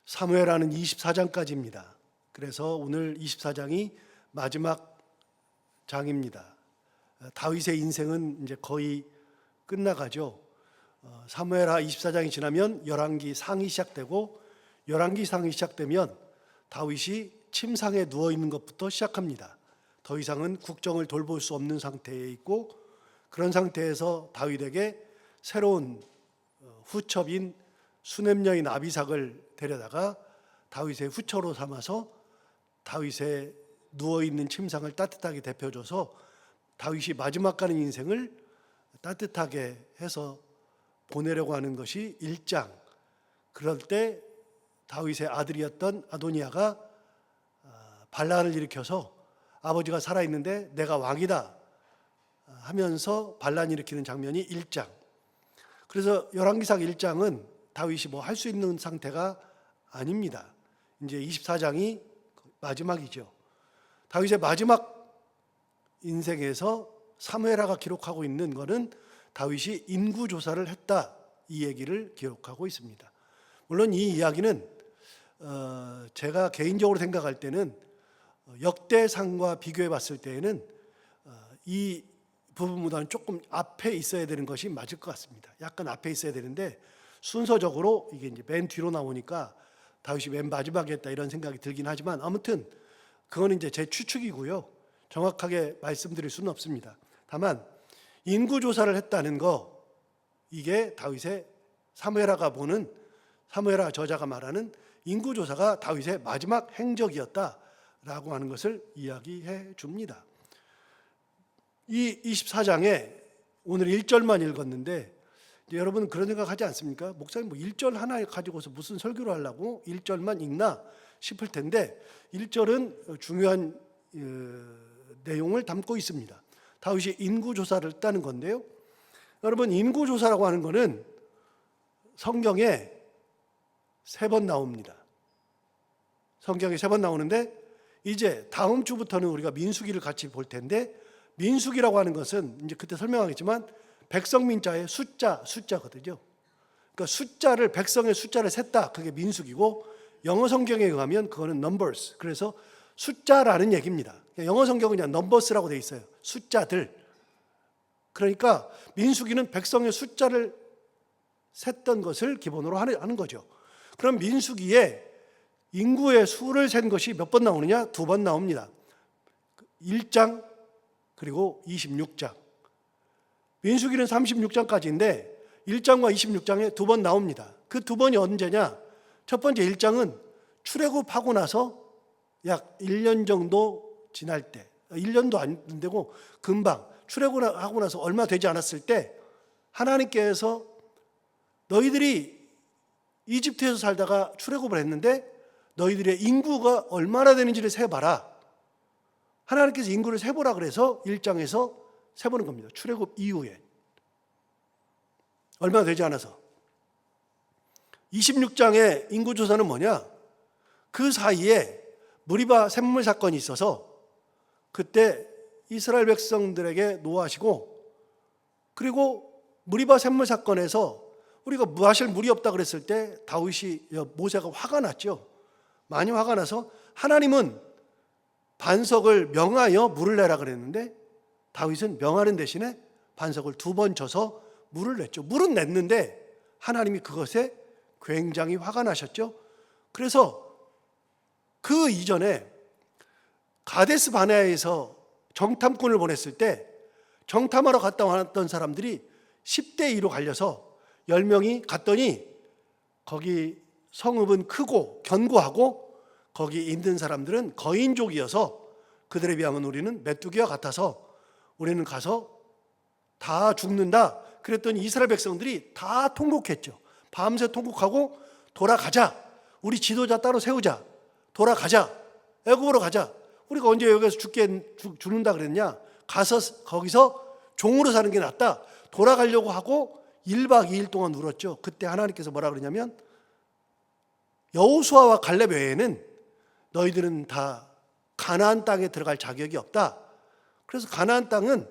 사무엘하는 24장까지입니다. 그래서 오늘 24장이 마지막 장입니다. 다윗의 인생은 이제 거의 끝나가죠. 사무엘하 24장이 지나면 열왕기 상이 시작되고, 열왕기 상이 시작되면 다윗이 침상에 누워 있는 것부터 시작합니다. 더 이상은 국정을 돌볼 수 없는 상태에 있고, 그런 상태에서 다윗에게 새로운 후첩인 수넴 여인 아비삭을 데려다가 다윗의 후처로 삼아서 다윗의 누워있는 침상을 따뜻하게 데펴줘서 다윗이 마지막 가는 인생을 따뜻하게 해서 보내려고 하는 것이 1장. 그럴 때 다윗의 아들이었던 아도니아가 반란을 일으켜서 아버지가 살아있는데 내가 왕이다 하면서 반란 일으키는 장면이 1장. 그래서 열왕기상 1장은 다윗이 뭐 할 수 있는 상태가 아닙니다. 이제 24장이 마지막이죠. 다윗의 마지막 인생에서 사무엘하가 기록하고 있는 것은 다윗이 인구조사를 했다, 이 얘기를 기록하고 있습니다. 물론 이 이야기는 제가 개인적으로 생각할 때는 역대상과 비교해 봤을 때에는 이 부분보다는 조금 앞에 있어야 되는 것이 맞을 것 같습니다. 약간 앞에 있어야 되는데 순서적으로 이게 이제 맨 뒤로 나오니까 다윗이 맨 마지막에 했다 이런 생각이 들긴 하지만, 아무튼 그거는 이제 제 추측이고요. 정확하게 말씀드릴 수는 없습니다. 다만 인구조사를 했다는 거, 이게 다윗의 사무엘하가 보는, 사무엘하 저자가 말하는 인구조사가 다윗의 마지막 행적이었다라고 하는 것을 이야기해 줍니다. 이 24장에 오늘 1절만 읽었는데 여러분 그런 생각 하지 않습니까? 목사님 뭐 1절 하나 가지고서 무슨 설교를 하려고 1절만 읽나 싶을 텐데 1절은 중요한 내용을 담고 있습니다. 다윗이 인구조사를 했다는 건데요. 여러분 인구조사라고 하는 것은 성경에 3번 나옵니다. 성경에 3번 나오는데 이제 다음 주부터는 우리가 민수기를 같이 볼 텐데, 민수기라고 하는 것은 이제 그때 설명하겠지만 백성민자의 숫자거든요. 그러니까 숫자를, 백성의 숫자를 셌다, 그게 민수기고, 영어 성경에 의하면 그거는 numbers. 그래서 숫자라는 얘기입니다. 영어 성경은 그냥 numbers라고 돼 있어요. 숫자들. 그러니까 민수기는 백성의 숫자를 셌던 것을 기본으로 하는 거죠. 그럼 민수기에 인구의 수를 센 것이 몇 번 나오느냐? 2번 나옵니다. 1장 그리고 26장. 민수기는 36장까지인데 1장과 26장에 2번 나옵니다. 그 2번이 언제냐? 첫 번째 1장은 출애굽하고 나서 약 1년 정도 지날 때, 1년도 안 되고 금방 출애굽하고 나서 얼마 되지 않았을 때 하나님께서 너희들이 이집트에서 살다가 출애굽을 했는데 너희들의 인구가 얼마나 되는지를 세봐라. 하나님께서 인구를 세보라 그래서 1장에서 세보는 겁니다. 출애굽 이후에 얼마 되지 않아서. 26장의 인구조사는 뭐냐? 그 사이에 무리바 샘물 사건이 있어서 그때 이스라엘 백성들에게 노하시고, 그리고 무리바 샘물 사건에서 우리가 마실 물이 없다 그랬을 때 다윗이, 모세가 화가 났죠. 많이 화가 나서 하나님은 반석을 명하여 물을 내라 그랬는데 다윗은 명하는 대신에 반석을 2번 쳐서 물을 냈죠. 물은 냈는데 하나님이 그것에 굉장히 화가 나셨죠. 그래서 그 이전에 가데스 바네아에서 정탐꾼을 보냈을 때 정탐하러 갔다 왔던 사람들이 10대 2로 갈려서 10명이 갔더니 거기 성읍은 크고 견고하고 거기 있는 사람들은 거인족이어서 그들에 비하면 우리는 메뚜기와 같아서 우리는 가서 다 죽는다. 그랬더니 이스라엘 백성들이 다 통곡했죠. 밤새 통곡하고 돌아가자. 우리 지도자 따로 세우자. 돌아가자. 애굽으로 가자. 우리가 언제 여기서 죽는다 그랬냐? 가서 거기서 종으로 사는 게 낫다. 돌아가려고 하고 1박 2일 동안 울었죠. 그때 하나님께서 뭐라 그러냐면 여호수아와 갈렙 외에는 너희들은 다 가나안 땅에 들어갈 자격이 없다. 그래서 가나안 땅은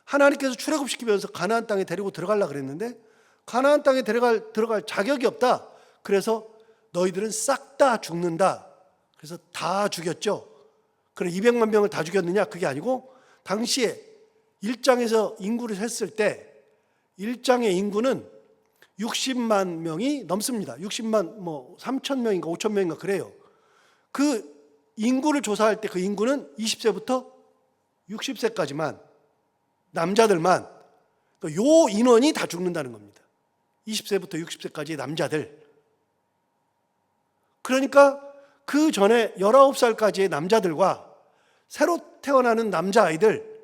하나님께서 출애굽시키면서 가나안 땅에 데리고 들어가려고 그랬는데 가나안 땅에 들어갈 자격이 없다. 그래서 너희들은 싹 다 죽는다. 그래서 다 죽였죠. 그래 200만 명을 다 죽였느냐? 그게 아니고 당시에 1장에서 인구를 셌을 때 1장의 인구는 60만 명이 넘습니다. 60만 3천 명인가 5천 명인가 그래요. 그 인구를 조사할 때 그 인구는 20세부터 60세까지만 남자들만 요 인원이 다 죽는다는 겁니다. 20세부터 60세까지의 남자들. 그러니까 그 전에 19살까지의 남자들과 새로 태어나는 남자아이들,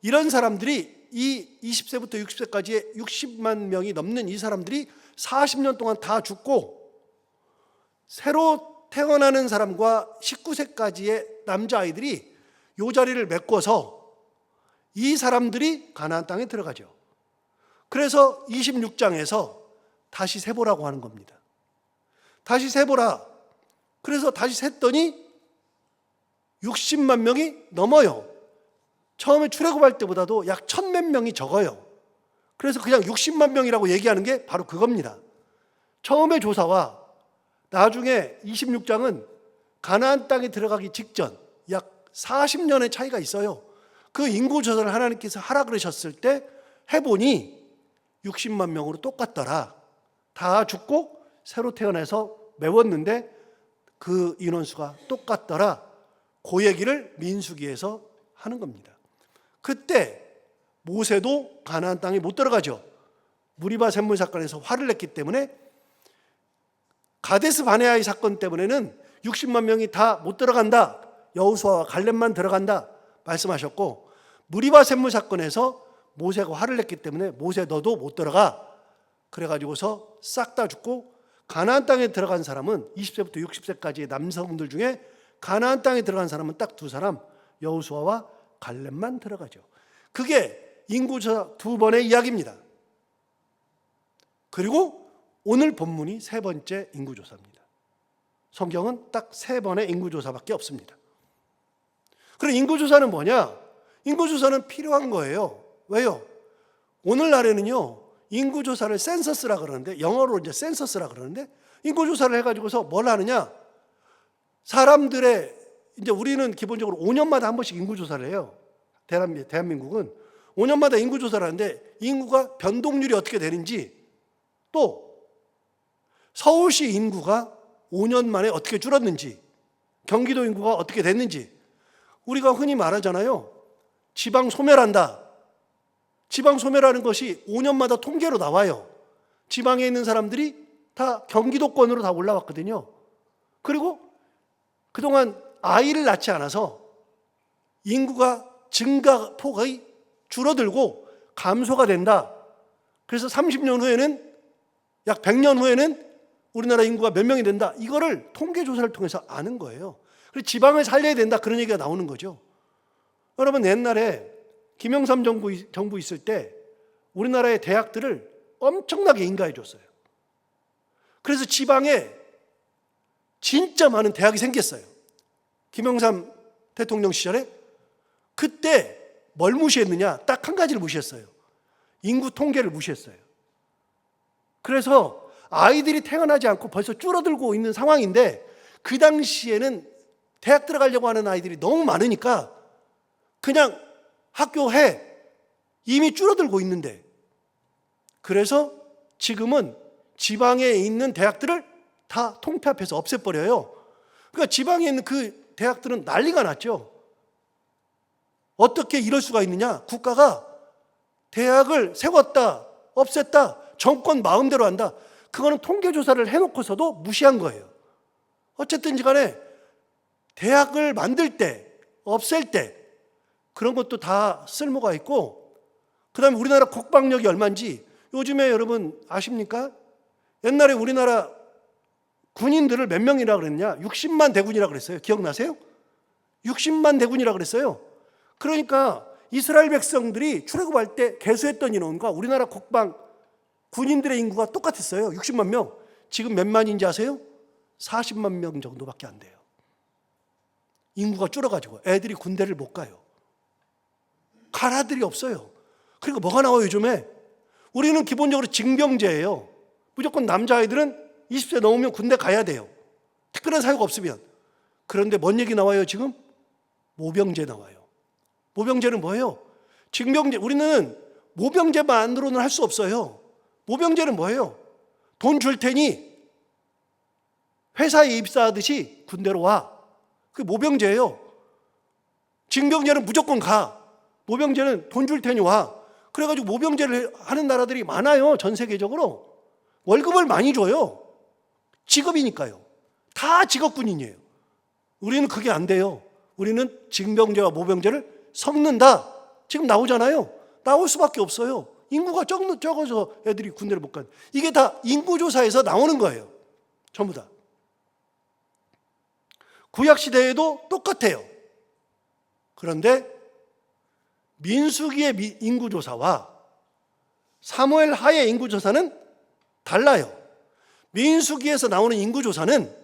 이런 사람들이 이 20세부터 60세까지의 60만 명이 넘는 이 사람들이 40년 동안 다 죽고, 새로 태어나는 사람과 19세까지의 남자아이들이 이 자리를 메꿔서 이 사람들이 가나안 땅에 들어가죠. 그래서 26장에서 다시 세보라고 하는 겁니다. 다시 세보라. 그래서 다시 셌더니 60만 명이 넘어요. 처음에 출애굽할 때보다도 약 1000몇 명이 적어요. 그래서 그냥 60만 명이라고 얘기하는 게 바로 그겁니다. 처음의 조사와 나중에 26장은 가나안 땅에 들어가기 직전 약 40년의 차이가 있어요. 그 인구 조사를 하나님께서 하라 그러셨을 때 해보니 60만 명으로 똑같더라. 다 죽고 새로 태어나서 메웠는데 그 인원수가 똑같더라. 그 얘기를 민수기에서 하는 겁니다. 그때 모세도 가나안 땅에 못 들어가죠. 무리바 샘물 사건에서 화를 냈기 때문에, 가데스 바네아의 사건 때문에는 60만 명이 다 못 들어간다. 여호수아와 갈렙만 들어간다 말씀하셨고, 무리바 샘물 사건에서 모세가 화를 냈기 때문에 모세 너도 못 들어가. 그래가지고서 싹 다 죽고, 가나안 땅에 들어간 사람은 20세부터 60세까지의 남성들 중에 가나안 땅에 들어간 사람은 딱 두 사람, 여호수아와 갈렙만 들어가죠. 그게 인구조사 두 번의 이야기입니다. 그리고 오늘 본문이 세 번째 인구조사입니다. 성경은 딱 세 번의 인구조사밖에 없습니다. 그럼 인구조사는 뭐냐? 인구조사는 필요한 거예요. 왜요? 오늘날에는요, 인구조사를 센서스라 그러는데, 영어로 이제 센서스라 그러는데, 인구조사를 해가지고서 뭘 하느냐? 사람들의, 이제 우리는 기본적으로 5년마다 한 번씩 인구조사를 해요. 대한민국은 5년마다 인구조사를 하는데, 인구가 변동률이 어떻게 되는지, 또 서울시 인구가 5년 만에 어떻게 줄었는지, 경기도 인구가 어떻게 됐는지, 우리가 흔히 말하잖아요. 지방 소멸한다. 지방 소멸하는 것이 5년마다 통계로 나와요. 지방에 있는 사람들이 다 경기도권으로 다 올라왔거든요. 그리고 그동안 아이를 낳지 않아서 인구가 증가폭이 줄어들고 감소가 된다. 그래서 30년 후에는, 약 100년 후에는 우리나라 인구가 몇 명이 된다. 이거를 통계조사를 통해서 아는 거예요. 그래서 지방을 살려야 된다. 그런 얘기가 나오는 거죠. 여러분, 옛날에 김영삼 정부 있을 때 우리나라의 대학들을 엄청나게 인가해 줬어요. 그래서 지방에 진짜 많은 대학이 생겼어요. 김영삼 대통령 시절에. 그때 뭘 무시했느냐? 딱 한 가지를 무시했어요. 인구 통계를 무시했어요. 그래서 아이들이 태어나지 않고 벌써 줄어들고 있는 상황인데, 그 당시에는 대학 들어가려고 하는 아이들이 너무 많으니까 그냥 학교에 이미 줄어들고 있는데, 그래서 지금은 지방에 있는 대학들을 다 통폐합해서 없애버려요. 그러니까 지방에 있는 그 대학들은 난리가 났죠. 어떻게 이럴 수가 있느냐? 국가가 대학을 세웠다, 없앴다, 정권 마음대로 한다. 그거는 통계조사를 해놓고서도 무시한 거예요. 어쨌든지 간에 대학을 만들 때, 없앨 때 그런 것도 다 쓸모가 있고, 그 다음에 우리나라 국방력이 얼마인지 요즘에 여러분 아십니까? 옛날에 우리나라 군인들을 몇 명이라 그랬냐? 60만 대군이라 그랬어요. 기억나세요? 60만 대군이라 그랬어요. 그러니까 이스라엘 백성들이 출애굽할 때 계수했던 인원과 우리나라 국방 군인들의 인구가 똑같았어요. 60만 명. 지금 몇 만인지 아세요? 40만 명 정도밖에 안 돼요. 인구가 줄어가지고 애들이 군대를 못 가요. 갈 아들이 없어요. 그리고 뭐가 나와요 요즘에? 우리는 기본적으로 징병제예요. 무조건 남자아이들은 20세 넘으면 군대 가야 돼요. 특별한 사유가 없으면. 그런데 뭔 얘기 나와요 지금? 모병제 나와요. 모병제는 뭐예요? 징병제. 우리는 모병제만으로는 할 수 없어요. 모병제는 뭐예요? 돈 줄 테니 회사에 입사하듯이 군대로 와. 그게 모병제예요. 징병제는 무조건 가. 모병제는 돈 줄 테니 와. 그래가지고 모병제를 하는 나라들이 많아요. 전 세계적으로. 월급을 많이 줘요. 직업이니까요. 다 직업군인이에요. 우리는 그게 안 돼요. 우리는 징병제와 모병제를 섞는다. 지금 나오잖아요. 나올 수밖에 없어요. 인구가 적어서 애들이 군대를 못 간. 이게 다 인구조사에서 나오는 거예요. 전부 다. 구약시대에도 똑같아요. 그런데 민수기의 인구조사와 사무엘 하의 인구조사는 달라요. 민수기에서 나오는 인구조사는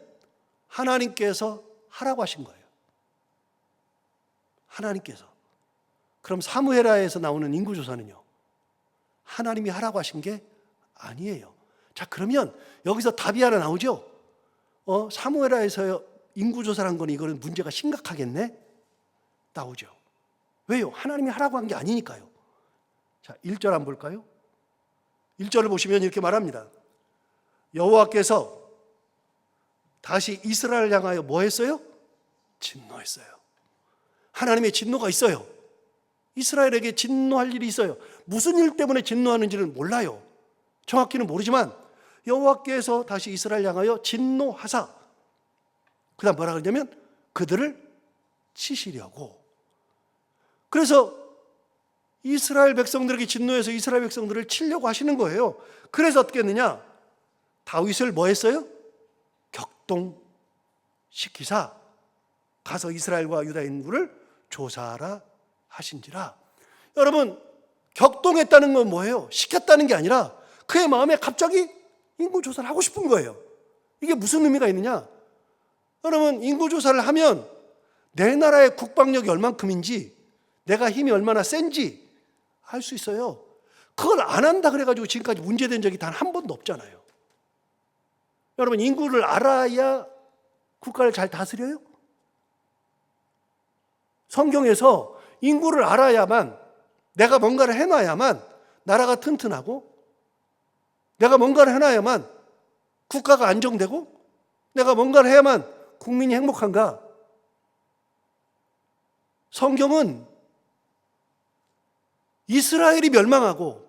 하나님께서 하라고 하신 거예요. 하나님께서. 그럼 사무엘하에서 나오는 인구조사는요? 하나님이 하라고 하신 게 아니에요. 자, 그러면 여기서 답이 하나 나오죠? 사무엘하에서 인구조사를 한 거는 이거는 문제가 심각하겠네? 나오죠. 왜요? 하나님이 하라고 한 게 아니니까요. 자, 1절 한번 볼까요? 1절을 보시면 이렇게 말합니다. 여호와께서 다시 이스라엘을 향하여 뭐 했어요? 진노했어요. 하나님의 진노가 있어요. 이스라엘에게 진노할 일이 있어요. 무슨 일 때문에 진노하는지는 몰라요. 정확히는 모르지만 여호와께서 다시 이스라엘 향하여 진노하사, 그 다음 뭐라 그러냐면 그들을 치시려고. 그래서 이스라엘 백성들에게 진노해서 이스라엘 백성들을 치려고 하시는 거예요. 그래서 어떻게 했느냐? 다윗을 뭐 했어요? 격동시키사 가서 이스라엘과 유다 인구를 조사하라 하신지라. 여러분, 격동했다는 건 뭐예요? 시켰다는 게 아니라 그의 마음에 갑자기 인구조사를 하고 싶은 거예요. 이게 무슨 의미가 있느냐? 여러분, 인구조사를 하면 내 나라의 국방력이 얼만큼인지, 내가 힘이 얼마나 센지 알 수 있어요. 그걸 안 한다 그래가지고 지금까지 문제된 적이 단 한 번도 없잖아요. 여러분, 인구를 알아야 국가를 잘 다스려요? 성경에서 인구를 알아야만, 내가 뭔가를 해놔야만 나라가 튼튼하고, 내가 뭔가를 해놔야만 국가가 안정되고, 내가 뭔가를 해야만 국민이 행복한가? 성경은 이스라엘이 멸망하고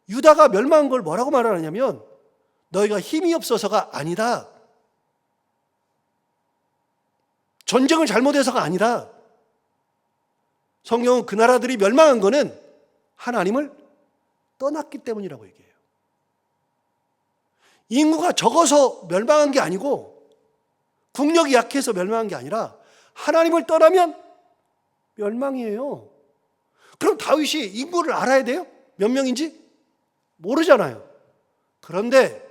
유다가 멸망한 걸 뭐라고 말하느냐면 너희가 힘이 없어서가 아니다. 전쟁을 잘못해서가 아니다. 성경은 그 나라들이 멸망한 거는 하나님을 떠났기 때문이라고 얘기해요. 인구가 적어서 멸망한 게 아니고 국력이 약해서 멸망한 게 아니라 하나님을 떠나면 멸망이에요. 그럼 다윗이 인구를 알아야 돼요? 몇 명인지? 모르잖아요. 그런데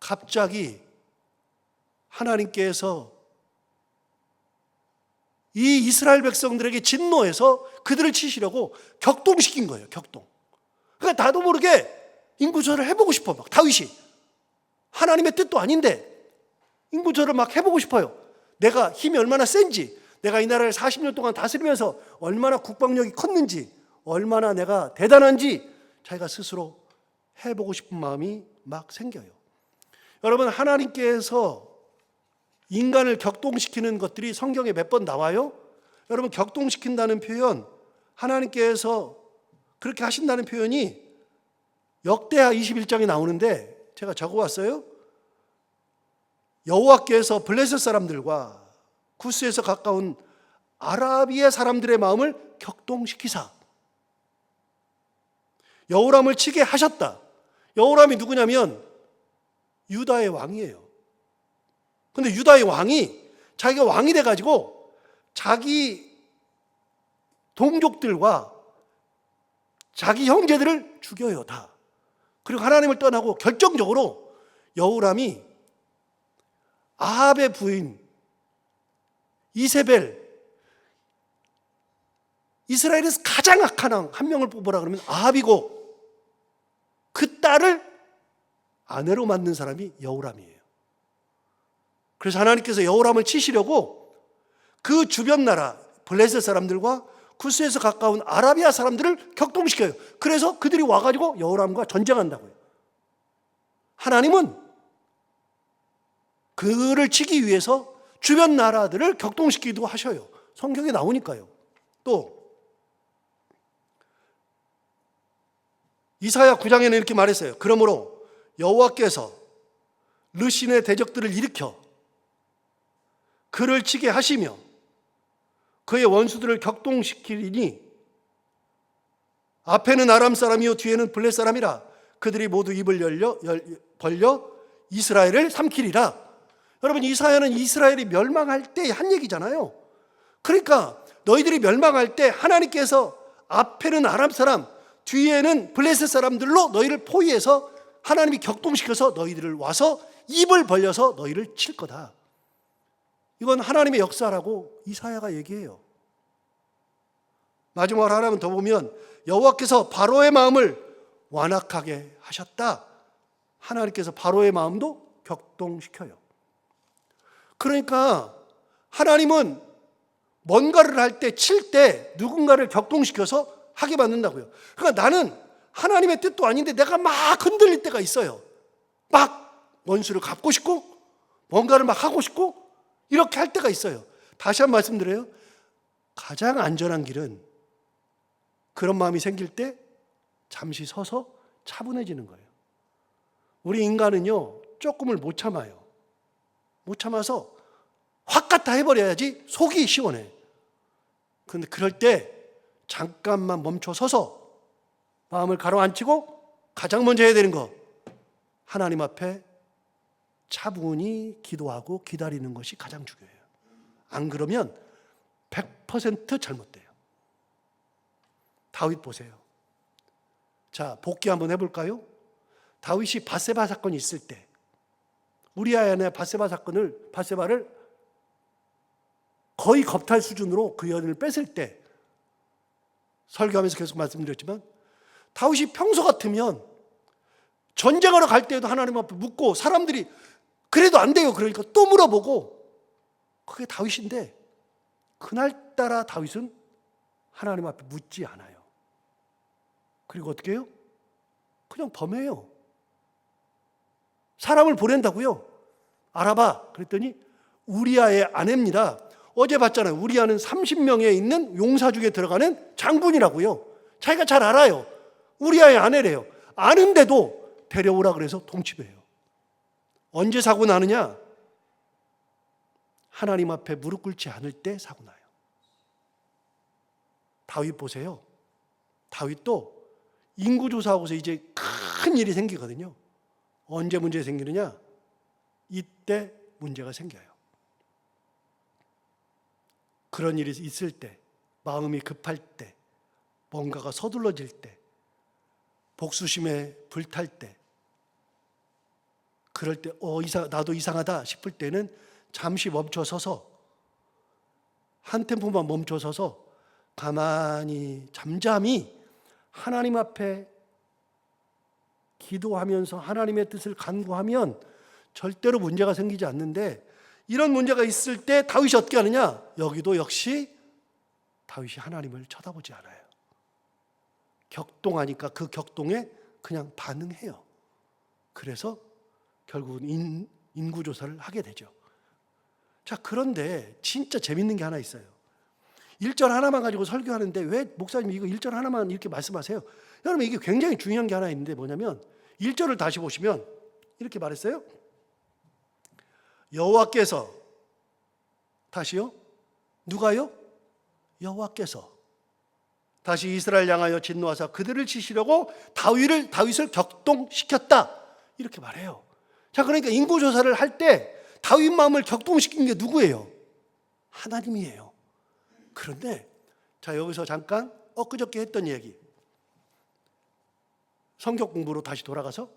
갑자기 하나님께서 이 이스라엘 백성들에게 진노해서 그들을 치시려고 격동시킨 거예요. 격동. 그러니까 나도 모르게 인구조사를 해보고 싶어. 막 다윗이. 하나님의 뜻도 아닌데 인구조사를 막 해보고 싶어요. 내가 힘이 얼마나 센지, 내가 이 나라를 40년 동안 다스리면서 얼마나 국방력이 컸는지, 얼마나 내가 대단한지 자기가 스스로 해보고 싶은 마음이 막 생겨요. 여러분, 하나님께서 인간을 격동시키는 것들이 성경에 몇 번 나와요? 여러분, 격동시킨다는 표현, 하나님께서 그렇게 하신다는 표현이 역대하 21장에 나오는데 제가 적어왔어요. 여호와께서 블레셋 사람들과 구스에서 가까운 아라비아 사람들의 마음을 격동시키사 여호람을 치게 하셨다. 여호람이 누구냐면 유다의 왕이에요. 근데 유다의 왕이 자기가 왕이 돼가지고 자기 동족들과 자기 형제들을 죽여요, 다. 그리고 하나님을 떠나고 결정적으로 여호람이 아합의 부인 이세벨, 이스라엘에서 가장 악한 왕 한 명을 뽑으라 그러면 아합이고 그 딸을 아내로 만든 사람이 여호람이에요. 그래서 하나님께서 여호람을 치시려고 그 주변 나라 블레셋 사람들과 쿠스에서 가까운 아라비아 사람들을 격동시켜요. 그래서 그들이 와가지고 여호람과 전쟁한다고요. 하나님은 그를 치기 위해서 주변 나라들을 격동시키기도 하셔요. 성경에 나오니까요. 또 이사야 9장에는 이렇게 말했어요. 그러므로 여호와께서 르신의 대적들을 일으켜 그를 치게 하시며 그의 원수들을 격동시키리니 앞에는 아람 사람이요 뒤에는 블레 사람이라 그들이 모두 입을 벌려 이스라엘을 삼키리라. 여러분, 이사야는 이스라엘이 멸망할 때 한 얘기잖아요. 그러니까 너희들이 멸망할 때 하나님께서 앞에는 아람 사람, 뒤에는 블레셋 사람들로 너희를 포위해서 하나님이 격동시켜서 너희들을 와서 입을 벌려서 너희를 칠 거다. 이건 하나님의 역사라고 이사야가 얘기해요. 마지막으로 하나만 더 보면 여호와께서 바로의 마음을 완악하게 하셨다. 하나님께서 바로의 마음도 격동시켜요. 그러니까 하나님은 뭔가를 할 때, 칠 때 누군가를 격동시켜서 하게 만든다고요. 그러니까 나는 하나님의 뜻도 아닌데 내가 막 흔들릴 때가 있어요. 막 원수를 갚고 싶고 뭔가를 막 하고 싶고 이렇게 할 때가 있어요. 다시 한 번 말씀드려요. 가장 안전한 길은 그런 마음이 생길 때 잠시 서서 차분해지는 거예요. 우리 인간은요, 조금을 못 참아요. 못 참아서 확 갖다 해버려야지 속이 시원해. 그런데 그럴 때 잠깐만 멈춰 서서 마음을 가라앉히고 가장 먼저 해야 되는 거, 하나님 앞에 차분히 기도하고 기다리는 것이 가장 중요해요. 안 그러면 100% 잘못돼요. 다윗 보세요. 자, 복귀 한번 해볼까요? 다윗이 밧세바 사건이 있을 때 우리아의 아내 밧세바를 거의 겁탈 수준으로 그 여인을 뺐을 때, 설교하면서 계속 말씀드렸지만 다윗이 평소 같으면 전쟁하러 갈 때에도 하나님 앞에 묻고 사람들이 그래도 안 돼요. 그러니까 또 물어보고, 그게 다윗인데 그날따라 다윗은 하나님 앞에 묻지 않아요. 그리고 어떻게 해요? 그냥 범해요. 사람을 보낸다고요. 알아봐. 그랬더니 우리아의 아내입니다. 어제 봤잖아요. 우리아는 30명에 있는 용사 중에 들어가는 장군이라고요. 자기가 잘 알아요. 우리아의 아내래요. 아는데도 데려오라 그래서 통치해요. 언제 사고 나느냐? 하나님 앞에 무릎 꿇지 않을 때 사고 나요. 다윗 보세요. 다윗도 인구조사하고서 이제 큰 일이 생기거든요. 언제 문제가 생기느냐? 이때 문제가 생겨요. 그런 일이 있을 때, 마음이 급할 때, 뭔가가 서둘러질 때, 복수심에 불탈 때, 그럴 때 나도 이상하다 싶을 때는 잠시 멈춰서서, 한 템포만 멈춰서서 가만히 잠잠히 하나님 앞에 기도하면서 하나님의 뜻을 간구하면 절대로 문제가 생기지 않는데, 이런 문제가 있을 때 다윗이 어떻게 하느냐? 여기도 역시 다윗이 하나님을 쳐다보지 않아요. 격동하니까 그 격동에 그냥 반응해요. 그래서 결국은 인구조사를 하게 되죠. 자, 그런데 진짜 재밌는 게 하나 있어요. 1절 하나만 가지고 설교하는데 왜 목사님 이거 1절 하나만 이렇게 말씀하세요? 여러분, 이게 굉장히 중요한 게 하나 있는데 뭐냐면 1절을 다시 보시면 이렇게 말했어요. 여호와께서, 다시요? 누가요? 여호와께서 다시 이스라엘 향하여 진노하사 그들을 치시려고 다윗을 격동시켰다. 이렇게 말해요. 자, 그러니까 인구조사를 할 때 다윗 마음을 격동시킨 게 누구예요? 하나님이에요. 그런데 자, 여기서 잠깐 엊그저께 했던 얘기, 성경 공부로 다시 돌아가서,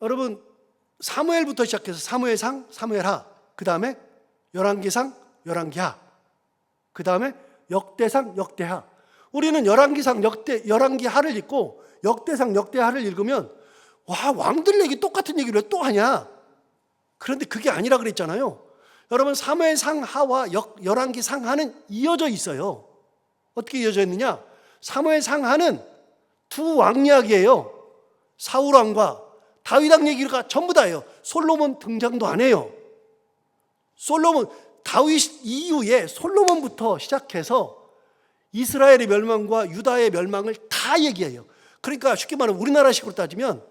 여러분, 사무엘부터 시작해서 사무엘상, 사무엘하, 그 다음에 열왕기상, 열왕기하, 그 다음에 역대상, 역대하. 우리는 열왕기상, 열왕기하를 읽고 역대상, 역대하를 읽으면 와, 왕들 얘기 똑같은 얘기를 왜 또 하냐? 그런데 그게 아니라 그랬잖아요. 여러분, 사무엘상 하와 열왕기상 하는 이어져 있어요. 어떻게 이어져 있느냐? 사무엘상 하는 두 왕 이야기예요. 사울 왕과 다윗 왕 얘기가 전부 다예요. 솔로몬 등장도 안 해요. 솔로몬, 다윗 이후에 솔로몬부터 시작해서 이스라엘의 멸망과 유다의 멸망을 다 얘기해요. 그러니까 쉽게 말하면 우리나라식으로 따지면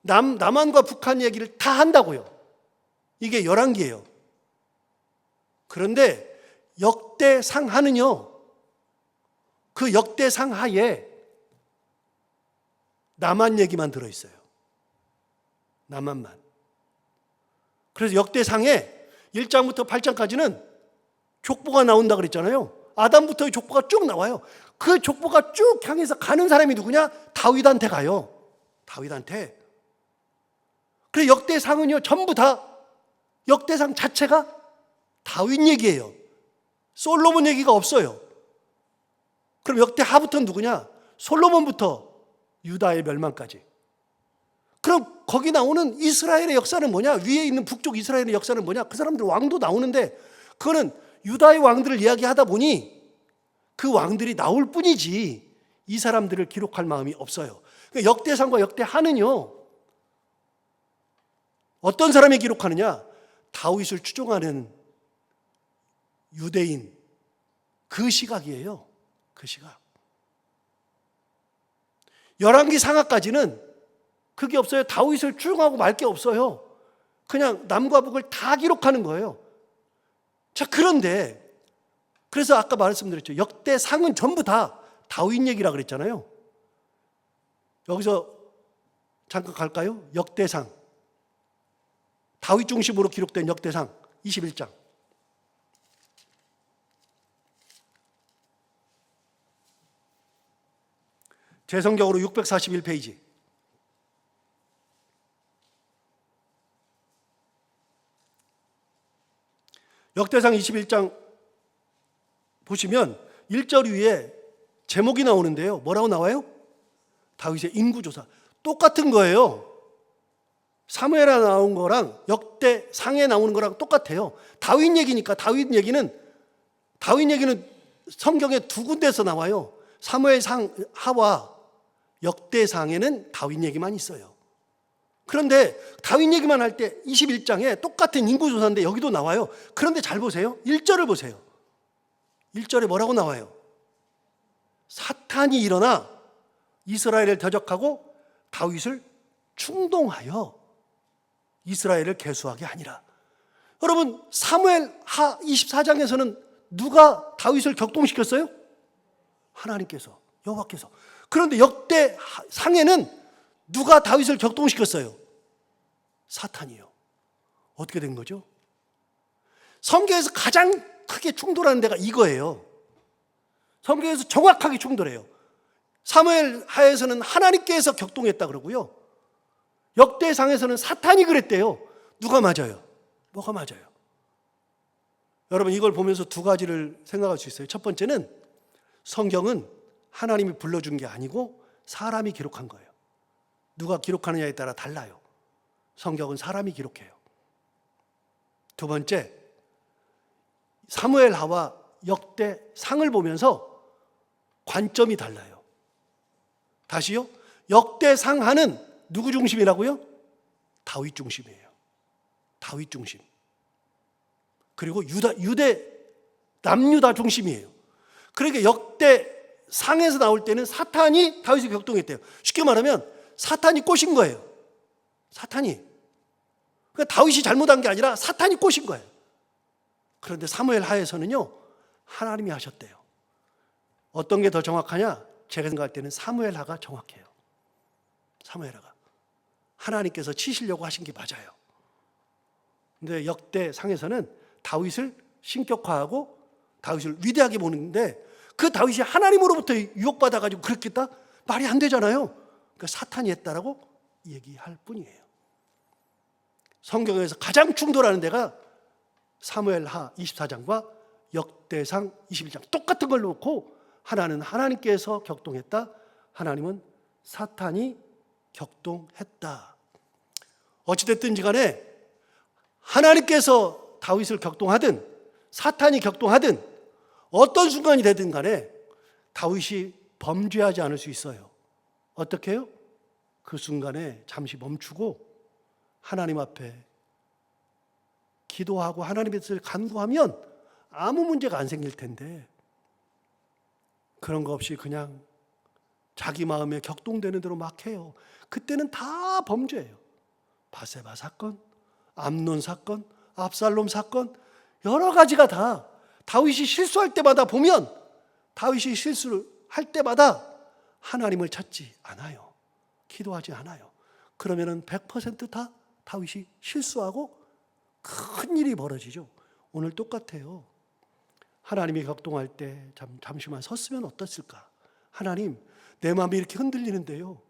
남한과 북한 얘기를 다 한다고요. 이게 열왕기예요. 그런데 역대상하는요, 그 역대상하에 남한 얘기만 들어있어요. 남한만. 그래서 역대상에 1장부터 8장까지는 족보가 나온다 그랬잖아요. 아담부터의 족보가 쭉 나와요. 그 족보가 쭉 향해서 가는 사람이 누구냐? 다윗한테 가요. 다윗한테. 그래서 역대상은요, 전부 다 역대상 자체가 다윗 얘기예요. 솔로몬 얘기가 없어요. 그럼 역대하부터는 누구냐? 솔로몬부터 유다의 멸망까지. 그럼 거기 나오는 이스라엘의 역사는 뭐냐? 위에 있는 북쪽 이스라엘의 역사는 뭐냐? 그 사람들 왕도 나오는데 그거는 유다의 왕들을 이야기하다 보니 그 왕들이 나올 뿐이지 이 사람들을 기록할 마음이 없어요. 그러니까 역대상과 역대하는요, 어떤 사람이 기록하느냐? 다윗을 추종하는 유대인, 그 시각이에요. 그 시각. 열왕기 상하까지는 그게 없어요. 다윗을 추종하고 말 게 없어요. 그냥 남과 북을 다 기록하는 거예요. 자, 그런데 그래서 아까 말씀드렸죠. 역대상은 전부 다 다윗 얘기라 그랬잖아요. 여기서 잠깐 갈까요? 역대상. 다윗 중심으로 기록된 역대상 21장. 제 성경으로 641페이지. 역대상 21장 보시면 1절 위에 제목이 나오는데요. 뭐라고 나와요? 다윗의 인구조사. 똑같은 거예요. 사무엘에 나온 거랑 역대상에 나오는 거랑 똑같아요. 다윗 얘기니까 다윗 얘기는 성경에 두 군데서 나와요. 사무엘상 하와 역대상에는 다윗 얘기만 있어요. 그런데 다윗 얘기만 할 때 21장에 똑같은 인구조사인데 여기도 나와요. 그런데 잘 보세요. 1절을 보세요. 1절에 뭐라고 나와요? 사탄이 일어나 이스라엘을 대적하고 다윗을 충동하여 이스라엘을 계수하게 하니라. 여러분, 사무엘 하 24장에서는 누가 다윗을 격동시켰어요? 하나님께서, 여호와께서. 그런데 역대상에는 누가 다윗을 격동시켰어요? 사탄이요. 어떻게 된 거죠? 성경에서 가장 크게 충돌하는 데가 이거예요. 성경에서 정확하게 충돌해요. 사무엘 하에서는 하나님께서 격동했다 그러고요. 역대상에서는 사탄이 그랬대요. 누가 맞아요? 뭐가 맞아요? 여러분, 이걸 보면서 두 가지를 생각할 수 있어요. 첫 번째는 성경은 하나님이 불러준 게 아니고 사람이 기록한 거예요. 누가 기록하느냐에 따라 달라요. 성경은 사람이 기록해요. 두 번째, 사무엘하와 역대상을 보면서 관점이 달라요. 다시요. 역대상하는 누구 중심이라고요? 다윗 중심이에요. 다윗 중심. 그리고 남유다 중심이에요. 그러니까 역대상에서 나올 때는 사탄이 다윗을 격동했대요. 쉽게 말하면 사탄이 꼬신 거예요. 사탄이. 그러니까 다윗이 잘못한 게 아니라 사탄이 꼬신 거예요. 그런데 사무엘 하에서는요, 하나님이 하셨대요. 어떤 게 더 정확하냐? 제가 생각할 때는 사무엘 하가 정확해요. 사무엘 하가. 하나님께서 치시려고 하신 게 맞아요. 근데 역대상에서는 다윗을 신격화하고 다윗을 위대하게 보는데 그 다윗이 하나님으로부터 유혹받아가지고 그랬겠다? 말이 안 되잖아요. 그러니까 사탄이 했다라고 얘기할 뿐이에요. 성경에서 가장 충돌하는 데가 사무엘하 24장과 역대상 21장. 똑같은 걸 놓고 하나는 하나님께서 격동했다. 하나님은 사탄이 격동했다. 어찌됐든지 간에 하나님께서 다윗을 격동하든 사탄이 격동하든 어떤 순간이 되든 간에 다윗이 범죄하지 않을 수 있어요. 어떻게 해요? 그 순간에 잠시 멈추고 하나님 앞에 기도하고 하나님의 뜻을 간구하면 아무 문제가 안 생길 텐데, 그런 거 없이 그냥 자기 마음에 격동되는 대로 막 해요. 그때는 다 범죄예요. 바세바 사건, 암논 사건, 압살롬 사건, 여러 가지가 다 다윗이 실수할 때마다 보면, 다윗이 실수를 할 때마다 하나님을 찾지 않아요. 기도하지 않아요. 그러면은 100%다 다윗이 실수하고 큰 일이 벌어지죠. 오늘 똑같아요. 하나님이 격동할 때 잠시만 섰으면 어땠을까? 하나님, 내 마음이 이렇게 흔들리는데요.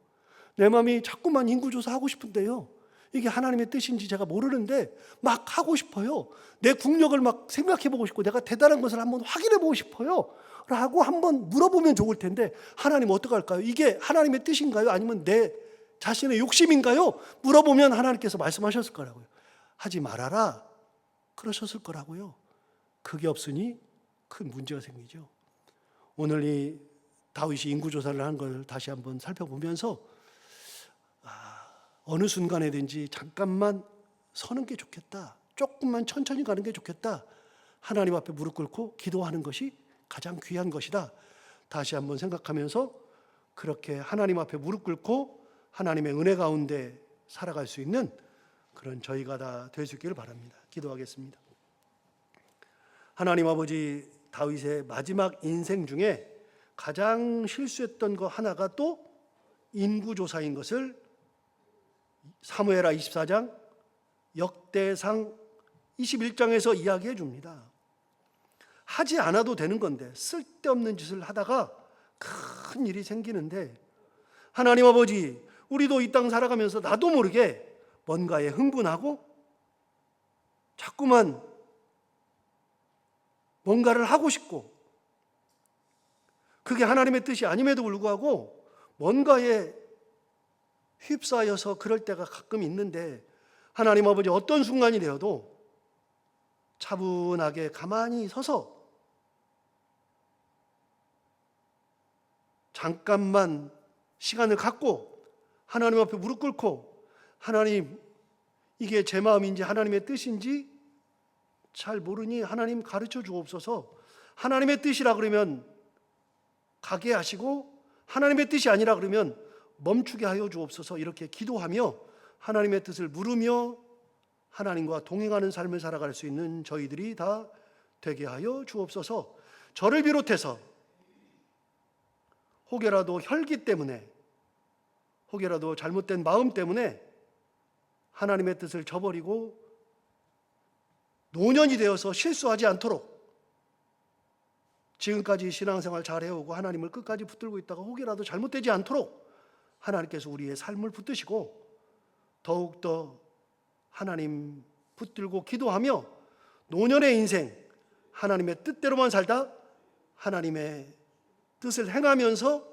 내 마음이 자꾸만 인구조사 하고 싶은데요. 이게 하나님의 뜻인지 제가 모르는데 막 하고 싶어요. 내 국력을 막 생각해 보고 싶고 내가 대단한 것을 한번 확인해 보고 싶어요. 라고 한번 물어보면 좋을 텐데, 하나님 어떡할까요? 이게 하나님의 뜻인가요? 아니면 내 자신의 욕심인가요? 물어보면 하나님께서 말씀하셨을 거라고요. 하지 말아라, 그러셨을 거라고요. 그게 없으니 큰 문제가 생기죠. 오늘 이 다윗이 인구조사를 한 걸 다시 한번 살펴보면서 어느 순간에든지 잠깐만 서는 게 좋겠다, 조금만 천천히 가는 게 좋겠다, 하나님 앞에 무릎 꿇고 기도하는 것이 가장 귀한 것이다, 다시 한번 생각하면서 그렇게 하나님 앞에 무릎 꿇고 하나님의 은혜 가운데 살아갈 수 있는 그런 저희가 다 될 수 있기를 바랍니다. 기도하겠습니다. 하나님 아버지, 다윗의 마지막 인생 중에 가장 실수했던 거 하나가 또 인구조사인 것을 사무엘하 24장, 역대상 21장에서 이야기해 줍니다. 하지 않아도 되는 건데 쓸데없는 짓을 하다가 큰 일이 생기는데, 하나님 아버지, 우리도 이 땅 살아가면서 나도 모르게 뭔가에 흥분하고 자꾸만 뭔가를 하고 싶고, 그게 하나님의 뜻이 아님에도 불구하고 뭔가에 휩싸여서 그럴 때가 가끔 있는데, 하나님 아버지, 어떤 순간이 되어도 차분하게 가만히 서서 잠깐만 시간을 갖고 하나님 앞에 무릎 꿇고, 하나님, 이게 제 마음인지 하나님의 뜻인지 잘 모르니 하나님 가르쳐 주옵소서, 하나님의 뜻이라 그러면 가게 하시고 하나님의 뜻이 아니라 그러면 멈추게 하여 주옵소서, 이렇게 기도하며 하나님의 뜻을 물으며 하나님과 동행하는 삶을 살아갈 수 있는 저희들이 다 되게 하여 주옵소서. 저를 비롯해서 혹여라도 혈기 때문에, 혹여라도 잘못된 마음 때문에 하나님의 뜻을 저버리고 노년이 되어서 실수하지 않도록 지금까지 신앙생활 잘 해오고 하나님을 끝까지 붙들고 있다가 혹여라도 잘못되지 않도록 하나님께서 우리의 삶을 붙드시고 더욱더 하나님 붙들고 기도하며 노년의 인생 하나님의 뜻대로만 살다 하나님의 뜻을 행하면서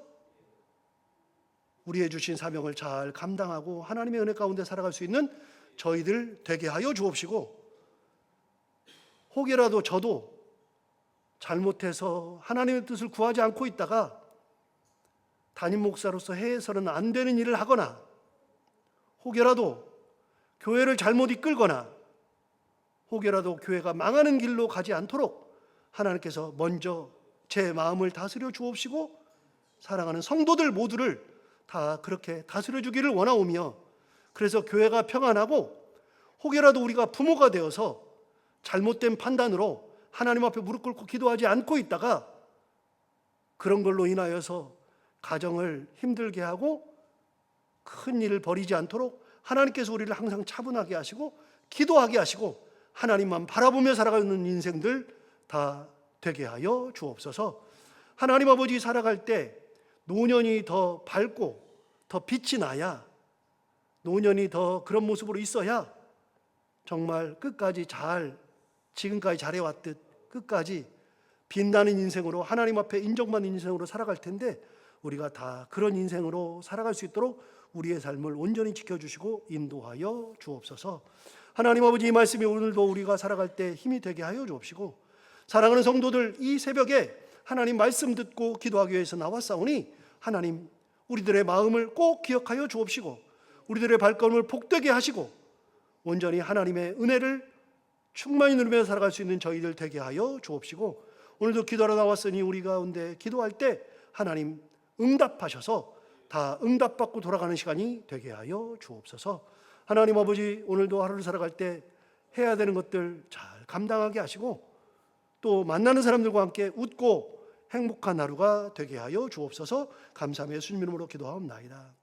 우리의 주신 사명을 잘 감당하고 하나님의 은혜 가운데 살아갈 수 있는 저희들 되게 하여 주옵시고, 혹여라도 저도 잘못해서 하나님의 뜻을 구하지 않고 있다가 담임 목사로서 해서는 안 되는 일을 하거나, 혹여라도 교회를 잘못 이끌거나, 혹여라도 교회가 망하는 길로 가지 않도록 하나님께서 먼저 제 마음을 다스려 주옵시고 사랑하는 성도들 모두를 다 그렇게 다스려 주기를 원하오며, 그래서 교회가 평안하고 혹여라도 우리가 부모가 되어서 잘못된 판단으로 하나님 앞에 무릎 꿇고 기도하지 않고 있다가 그런 걸로 인하여서 가정을 힘들게 하고 큰 일을 벌이지 않도록 하나님께서 우리를 항상 차분하게 하시고 기도하게 하시고 하나님만 바라보며 살아가는 인생들 다 되게 하여 주옵소서. 하나님 아버지, 살아갈 때 노년이 더 밝고 더 빛이 나야, 노년이 더 그런 모습으로 있어야 정말 끝까지 지금까지 잘해왔듯 끝까지 빛나는 인생으로 하나님 앞에 인정받는 인생으로 살아갈 텐데, 우리가 다 그런 인생으로 살아갈 수 있도록 우리의 삶을 온전히 지켜주시고 인도하여 주옵소서. 하나님 아버지, 이 말씀이 오늘도 우리가 살아갈 때 힘이 되게 하여 주옵시고, 사랑하는 성도들, 이 새벽에 하나님 말씀 듣고 기도하기 위해서 나왔사오니 하나님 우리들의 마음을 꼭 기억하여 주옵시고, 우리들의 발걸음을 복되게 하시고 온전히 하나님의 은혜를 충만히 누리며 살아갈 수 있는 저희들 되게 하여 주옵시고, 오늘도 기도하러 나왔으니 우리 가운데 기도할 때 하나님 응답하셔서 다 응답받고 돌아가는 시간이 되게 하여 주옵소서. 하나님 아버지, 오늘도 하루를 살아갈 때 해야 되는 것들 잘 감당하게 하시고, 또 만나는 사람들과 함께 웃고 행복한 하루가 되게 하여 주옵소서. 감사하며 예수님 이름으로 기도하옵나이다.